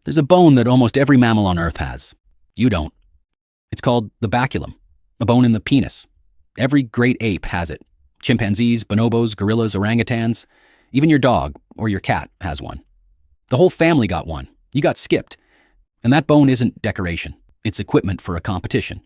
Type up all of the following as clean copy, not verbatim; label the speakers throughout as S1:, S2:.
S1: There's a bone that almost every mammal on Earth has. You don't. It's called the baculum, a bone in the penis. Every great ape has it. Chimpanzees, bonobos, gorillas, orangutans. Even your dog or your cat has one. The whole family got one. You got skipped. And that bone isn't decoration. It's equipment for a competition.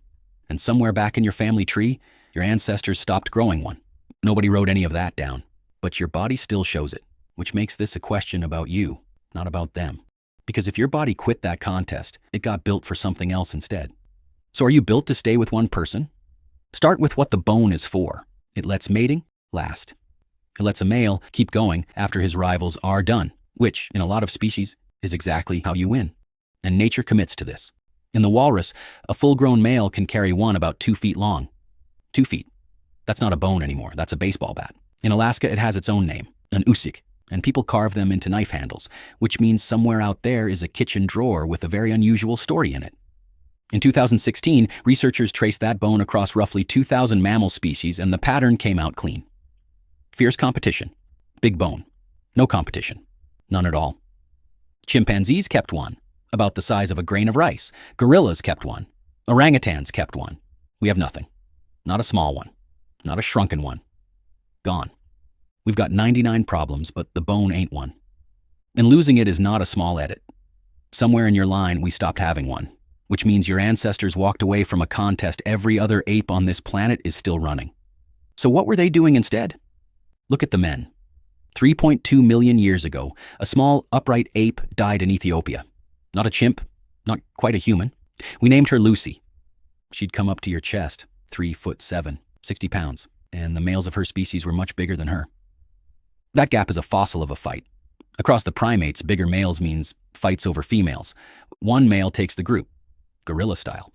S1: And somewhere back in your family tree, your ancestors stopped growing one. Nobody wrote any of that down. But your body still shows it, which makes this a question about you, not about them. Because if your body quit that contest, it got built for something else instead. So are you built to stay with one person? Start with what the bone is for. It lets mating last. It lets a male keep going after his rivals are done, which, in a lot of species, is exactly how you win. And nature commits to this. In the walrus, a full-grown male can carry one about 2 feet long. 2 feet. That's not a bone anymore, that's a baseball bat. In Alaska, it has its own name, an usik, and people carve them into knife handles, which means somewhere out there is a kitchen drawer with a very unusual story in it. In 2016, researchers traced that bone across roughly 2,000 mammal species, and the pattern came out clean. Fierce competition. Big bone. No competition. None at all. Chimpanzees kept one, about the size of a grain of rice. Gorillas kept one. Orangutans kept one. We have nothing. Not a small one. Not a shrunken one. Gone. We've got 99 problems, but the bone ain't one. And losing it is not a small edit. Somewhere in your line, we stopped having one, which means your ancestors walked away from a contest every other ape on this planet is still running. So what were they doing instead? Look at the men. 3.2 million years ago, a small, upright ape died in Ethiopia. Not a chimp, not quite a human. We named her Lucy. She'd come up to your chest, 3'7", 60 pounds, and the males of her species were much bigger than her. That gap is a fossil of a fight. Across the primates, bigger males means fights over females. One male takes the group, gorilla style.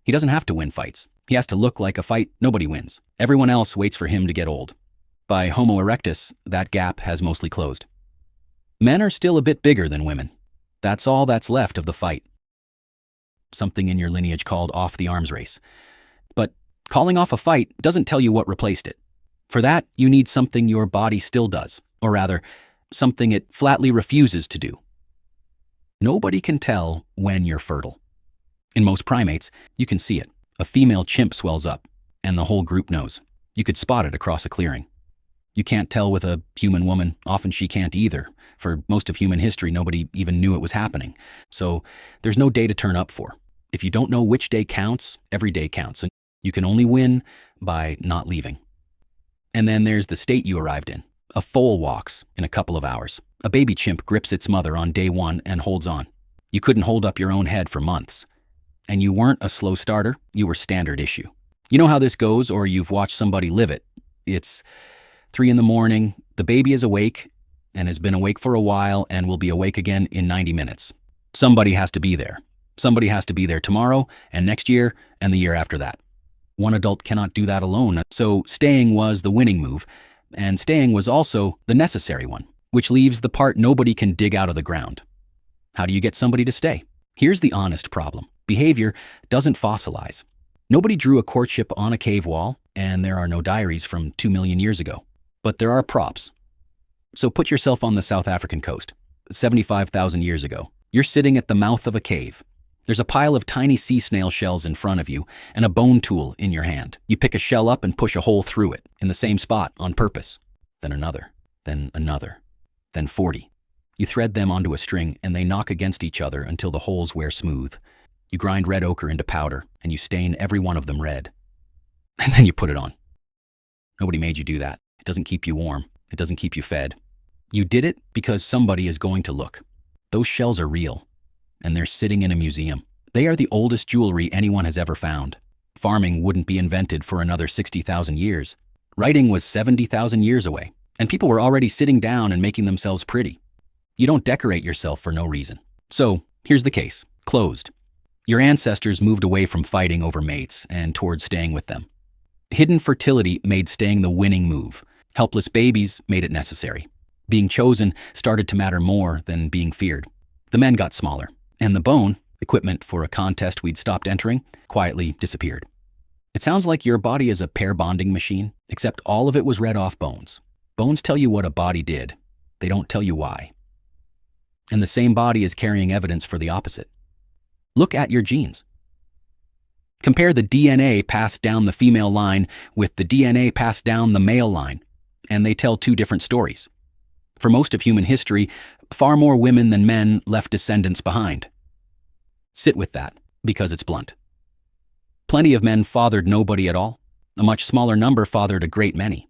S1: He doesn't have to win fights. He has to look like a fight nobody wins. Everyone else waits for him to get old. By Homo erectus, that gap has mostly closed. Men are still a bit bigger than women. That's all that's left of the fight. Something in your lineage called off the arms race. But calling off a fight doesn't tell you what replaced it. For that, you need something your body still does, or rather, something it flatly refuses to do. Nobody can tell when you're fertile. In most primates, you can see it. A female chimp swells up, and the whole group knows. You could spot it across a clearing. You can't tell with a human woman, often she can't either. For most of human history, nobody even knew it was happening. So there's no day to turn up for. If you don't know which day counts, every day counts, and you can only win by not leaving. And then there's the state you arrived in. A foal walks in a couple of hours. A baby chimp grips its mother on day 1 and holds on. You couldn't hold up your own head for months. And you weren't a slow starter, you were standard issue. You know how this goes, or you've watched somebody live it. It's 3 a.m, the baby is awake, and has been awake for a while, and will be awake again in 90 minutes. Somebody has to be there. Somebody has to be there tomorrow, and next year, and the year after that. One adult cannot do that alone, so staying was the winning move, and staying was also the necessary one, which leaves the part nobody can dig out of the ground. How do you get somebody to stay? Here's the honest problem. Behavior doesn't fossilize. Nobody drew a courtship on a cave wall, and there are no diaries from 2 million years ago. But there are props. So put yourself on the South African coast, 75,000 years ago. You're sitting at the mouth of a cave. There's a pile of tiny sea snail shells in front of you and a bone tool in your hand. You pick a shell up and push a hole through it in the same spot on purpose. Then another, then another, then 40. You thread them onto a string and they knock against each other until the holes wear smooth. You grind red ochre into powder and you stain every one of them red. And then you put it on. Nobody made you do that. It doesn't keep you warm. It doesn't keep you fed. You did it because somebody is going to look. Those shells are real. And they're sitting in a museum. They are the oldest jewelry anyone has ever found. Farming wouldn't be invented for another 60,000 years. Writing was 70,000 years away, and people were already sitting down and making themselves pretty. You don't decorate yourself for no reason. So, here's the case. Closed. Your ancestors moved away from fighting over mates and towards staying with them. Hidden fertility made staying the winning move. Helpless babies made it necessary. Being chosen started to matter more than being feared. The men got smaller. And the bone, equipment for a contest we'd stopped entering, quietly disappeared. It sounds like your body is a pair bonding machine, except all of it was read off bones. Bones tell you what a body did. They don't tell you why. and the same body is carrying evidence for the opposite. Look at your genes. Compare the DNA passed down the female line with the DNA passed down the male line, and they tell two different stories. For most of human history, far more women than men left descendants behind. Sit with that, because it's blunt. Plenty of men fathered nobody at all. A much smaller number fathered a great many.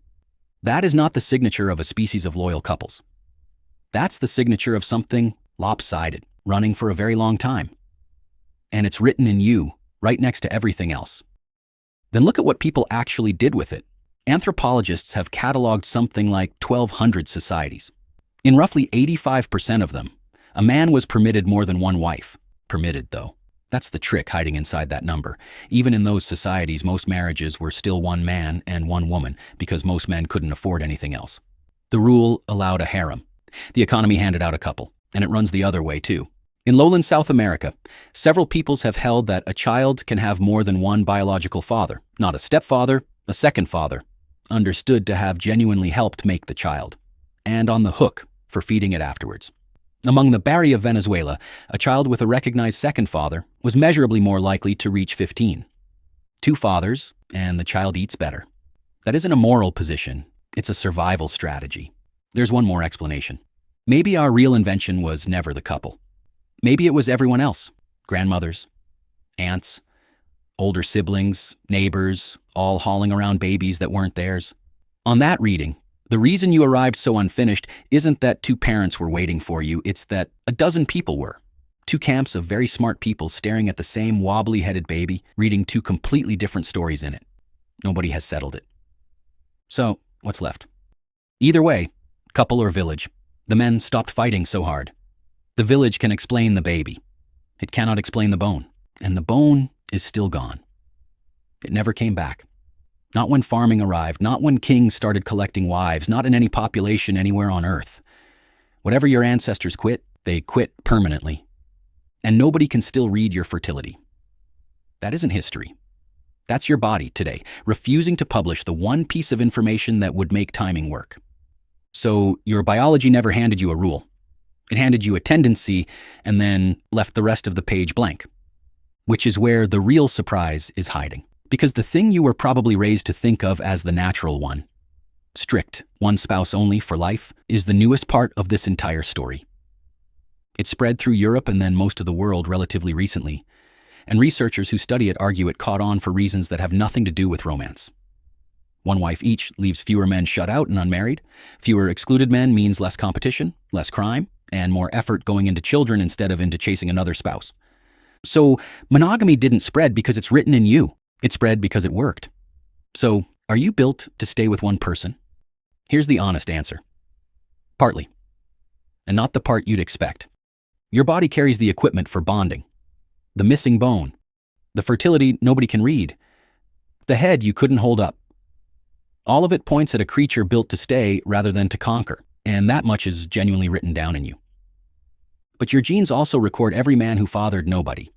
S1: That is not the signature of a species of loyal couples. That's the signature of something lopsided, running for a very long time. And it's written in you, right next to everything else. Then look at what people actually did with it. Anthropologists have cataloged something like 1,200 societies. In roughly 85% of them, a man was permitted more than one wife. Permitted, though. That's the trick hiding inside that number. Even in those societies, most marriages were still one man and one woman because most men couldn't afford anything else. The rule allowed a harem. The economy handed out a couple, and it runs the other way too. In lowland South America, several peoples have held that a child can have more than one biological father, not a stepfather, a second father, understood to have genuinely helped make the child, and on the hook for feeding it afterwards. Among the Bari of Venezuela, a child with a recognized second father was measurably more likely to reach 15. Two fathers, and the child eats better. That isn't a moral position, it's a survival strategy. There's one more explanation. Maybe our real invention was never the couple. Maybe it was everyone else. Grandmothers, aunts, older siblings, neighbors, all hauling around babies that weren't theirs. On that reading, the reason you arrived so unfinished isn't that two parents were waiting for you, it's that a dozen people were. Two camps of very smart people staring at the same wobbly-headed baby, reading two completely different stories in it. Nobody has settled it. So, what's left? Either way, couple or village, the men stopped fighting so hard. The village can explain the baby. It cannot explain the bone, and the bone is still gone. It never came back. Not when farming arrived, not when kings started collecting wives, not in any population anywhere on Earth. Whatever your ancestors quit, they quit permanently. And nobody can still read your fertility. That isn't history. That's your body today, refusing to publish the one piece of information that would make timing work. So your biology never handed you a rule. It handed you a tendency and then left the rest of the page blank, which is where the real surprise is hiding. Because the thing you were probably raised to think of as the natural one, strict, one spouse only for life, is the newest part of this entire story. It spread through Europe and then most of the world relatively recently, and researchers who study it argue it caught on for reasons that have nothing to do with romance. One wife each leaves fewer men shut out and unmarried. Fewer excluded men means less competition, less crime, and more effort going into children instead of into chasing another spouse. So monogamy didn't spread because it's written in you. It spread because it worked. So, are you built to stay with one person? Here's the honest answer. Partly. And not the part you'd expect. Your body carries the equipment for bonding. The missing bone. The fertility nobody can read. The head you couldn't hold up. All of it points at a creature built to stay rather than to conquer, and that much is genuinely written down in you. But your genes also record every man who fathered nobody.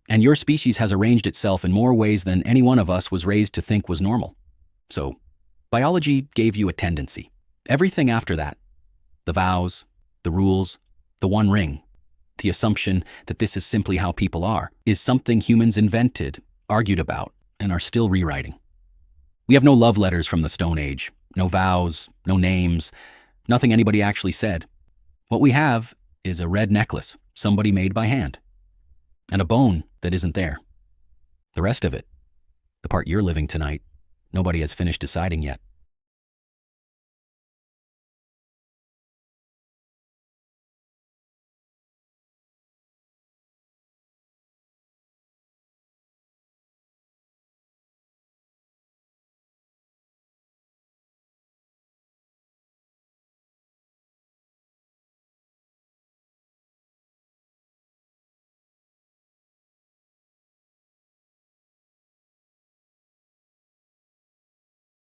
S1: And your species has arranged itself in more ways than any one of us was raised to think was normal. So, biology gave you a tendency. Everything after that, the vows, the rules, the one ring, the assumption that this is simply how people are, is something humans invented, argued about, and are still rewriting. We have no love letters from the Stone Age, no vows, no names, nothing anybody actually said. What we have is a red necklace somebody made by hand, and a bone that isn't there. The rest of it, the part you're living tonight, nobody has finished deciding yet.